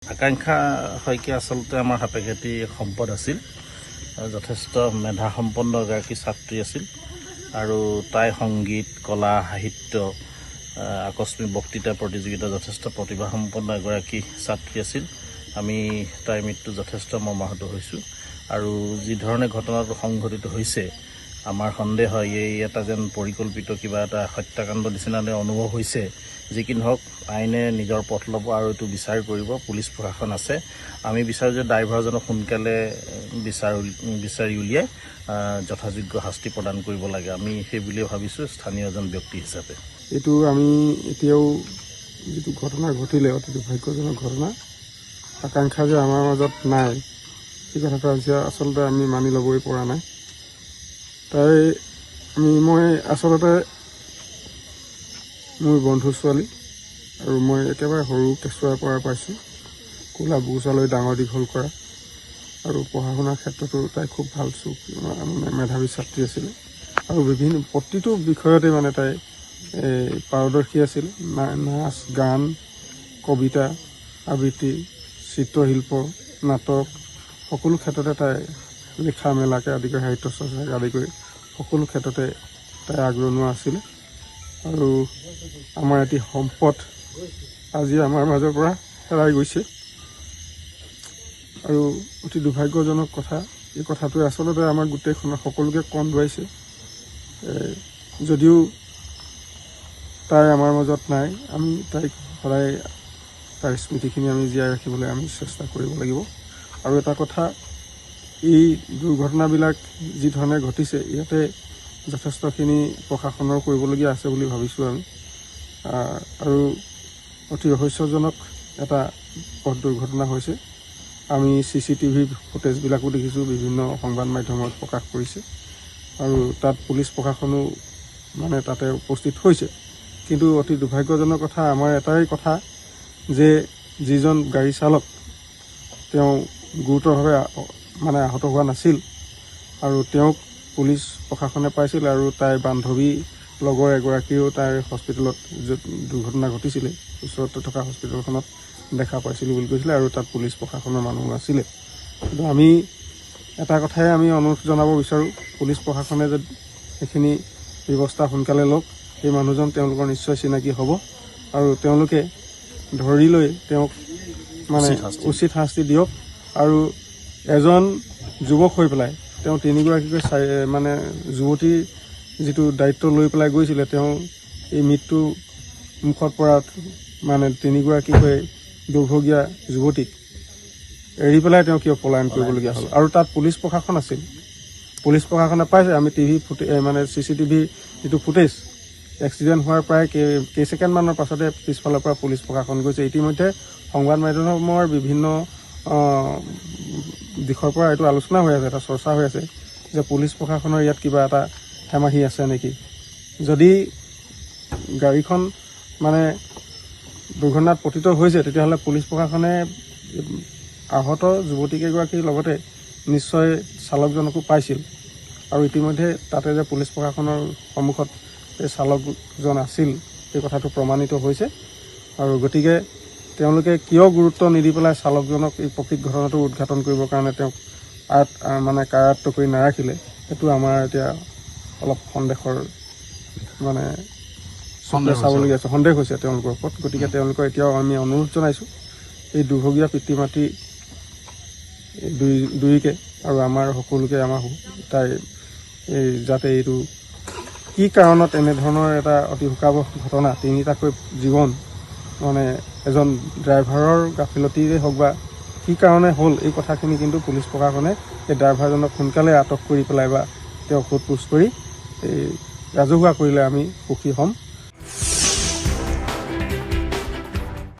আকাংক্ষা শইকীয়া আচলতে আমাৰ সাপেক্ষাতি সম্পদ আছিল। যথেষ্ট মেধা সম্পন্ন এগৰাকী ছাত্ৰী আছিল আৰু তাই সংগীত, কলা, সাহিত্য, আকস্মিক বক্তৃতা প্ৰতিযোগিতা যথেষ্ট প্ৰতিভাসম্পন্ন এগৰাকী ছাত্ৰী আছিল। আমি তাইৰ মৃত্যু যথেষ্ট মৰ্মাহত হৈছোঁ আৰু যি ধৰণে ঘটনাটো সংঘটিত হৈছে আমাৰ সন্দেহ হয় এই এটা যেন পৰিকল্পিত কিবা এটা হত্যাকাণ্ড নিচিনাকৈ অনুভৱ হৈছে। যি কি নহওক আইনে নিজৰ পথ ল'ব আৰু এইটো বিচাৰ কৰিব। পুলিচ প্ৰশাসন আছে। আমি বিচাৰোঁ যে ড্ৰাইভাৰজনক সোনকালে বিচাৰি উলিয়াই যথাযোগ্য শাস্তি প্ৰদান কৰিব লাগে। আমি সেই বুলিয়ে ভাবিছোঁ স্থানীয় এজন ব্যক্তি হিচাপে। এইটো আমি এতিয়াও যিটো ঘটনা ঘটিলে অতি দুৰ্ভাগ্যজনক ঘটনা, আকাংক্ষা যে আমাৰ মাজত নাই সেই কথাটো আচলতে আমি মানি ল'বই পৰা নাই। মই আচলতে মোৰ বন্ধু ছোৱালী আৰু মই একেবাৰে সৰু কেঁচুৱাৰ পৰা পাইছোঁ ক'লা বুকুচালৈ ডাঙৰ দীঘল কৰা আৰু পঢ়া শুনাৰ ক্ষেত্ৰতো তাই খুব ভাল মেধাৱী ছাত্ৰী আছিলে আৰু প্ৰতিটো বিষয়তে তাই পাৰদৰ্শী আছিল। নাচ, গান, কবিতা, আবৃত্তি, চিত্ৰশিল্প, নাটক সকলো ক্ষেত্ৰতে তাই লিখা মেলাকে আদি কৰি সাহিত্য চৰ্চাকে আদি কৰি সকলো ক্ষেত্ৰতে তাই আগৰণুৱা আছিলে আৰু আমাৰ এটি সম্পদ আজি আমাৰ মাজৰ পৰা হেৰাই গৈছে আৰু অতি দুৰ্ভাগ্যজনক কথা। এই কথাটোৱে আচলতে আমাৰ গোটেইখনৰ সকলোকে কন্দুৱাইছে। যদিও তাই আমাৰ মাজত নাই, আমি তাইক সদায় তাইৰ স্মৃতিখিনি আমি জীয়াই ৰাখিবলৈ আমি চেষ্টা কৰিব লাগিব। আৰু এটা কথা, এই দুৰ্ঘটনাবিলাক যি ধৰণে ঘটিছে ইয়াতে যথেষ্টখিনি প্ৰশাসনৰ কৰিবলগীয়া আছে বুলি ভাবিছোঁ আমি। আৰু অতি ৰহস্যজনক এটা পথ দুৰ্ঘটনা হৈছে। আমি CCTV ফুটেজবিলাকো দেখিছোঁ, বিভিন্ন সংবাদ মাধ্যমত প্ৰকাশ কৰিছে আৰু তাত পুলিচ প্ৰশাসনো তাতে উপস্থিত হৈছে। কিন্তু অতি দুৰ্ভাগ্যজনক কথা, আমাৰ এটাই কথা যে যিজন গাড়ী চালক তেওঁ গুৰুতৰভাৱে আহত হোৱা নাছিল আৰু তেওঁক পুলিচ প্ৰশাসনে পাইছিল আৰু তাইৰ বান্ধৱী লগৰ এগৰাকীও তাইৰ হস্পিটেলত য'ত দুৰ্ঘটনা ঘটিছিলে ওচৰতে থকা হস্পিটেলখনত দেখা পাইছিলোঁ বুলি কৈছিলে আৰু তাত পুলিচ প্ৰশাসনৰ মানুহ আছিলে। কিন্তু আমি এটা কথাই আমি অনুৰোধ জনাব বিচাৰোঁ, পুলিচ প্ৰশাসনে যদি সেইখিনি ব্যৱস্থা সোনকালে লওক। সেই মানুহজন তেওঁলোকৰ নিশ্চয় চিনাকি হ'ব আৰু তেওঁলোকে ধৰি লৈ তেওঁক উচিত শাস্তি দিয়ক আৰু এজন যুৱক হৈ পেলাই তেওঁ তিনিগৰাকীকৈ যুৱতীৰ যিটো দায়িত্ব লৈ পেলাই গৈছিলে, তেওঁ এই মৃত্যু মুখত পৰা তিনিগৰাকীকৈ দুৰ্ভগীয়া যুৱতীক এৰি পেলাই তেওঁ কিয় পলায়ন কৰিবলগীয়া হ'ল। আৰু তাত পুলিচ প্ৰশাসন আছিল, পুলিচ প্ৰশাসনে পাইছে। আমি CCTV যিটো ফুটেজ, এক্সিডেণ্ট হোৱাৰ প্ৰায় কেইছেকেণ্ডমানৰ পাছতে পিছফালৰ পৰা পুলিচ প্ৰশাসন গৈছে। ইতিমধ্যে সংবাদ মাধ্যমৰ বিভিন্ন দিশৰ পৰা এইটো আলোচনা হৈ আছে, এটা চৰ্চা হৈ আছে যে পুলিচ প্ৰশাসনৰ ইয়াত কিবা এটা হেমাহি আছে নেকি। যদি গাড়ীখন দুৰ্ঘটনাত পতিত হৈছে তেতিয়াহ'লে পুলিচ প্ৰশাসনে আহত যুৱতীকেইগৰাকীৰ লগতে নিশ্চয় চালকজনকো পাইছিল আৰু ইতিমধ্যে তাতে যে পুলিচ প্ৰশাসনৰ সন্মুখত এই চালকজন আছিল এই কথাটো প্ৰমাণিত হৈছে আৰু গতিকে তেওঁলোকে কিয় গুৰুত্ব নিদি পেলাই চালকজনক এই প্ৰকৃত ঘটনাটো উদঘাটন কৰিবৰ কাৰণে তেওঁক কাৰায়ত্ব কৰি নাৰাখিলে, সেইটো আমাৰ এতিয়া অলপ সন্দেহৰ চাবলগীয়া আছে, সন্দেহ হৈছে তেওঁলোকৰ ওপৰত। গতিকে তেওঁলোকৰ এতিয়াও আমি অনুৰোধ জনাইছোঁ এই দুৰ্ভগীয়া পিতৃ মাতৃ দুয়োকে আৰু আমাৰ সকলোকে তাই যাতে এইটো কি কাৰণত এনেধৰণৰ এটা অতি শোকাবহ ঘটনা, তিনিটাকৈ জীৱন এজন ড্ৰাইভাৰৰ গাফিলতিৰে হওক বা কি কাৰণে হ'ল এই কথাখিনি কিন্তু পুলিচ প্ৰশাসনে এই ড্ৰাইভাৰজনক সোনকালে আটক কৰি পেলাই বা তেওঁক সোধ পোছ কৰি ৰাজহুৱা কৰিলে আমি সুখী হ'ম।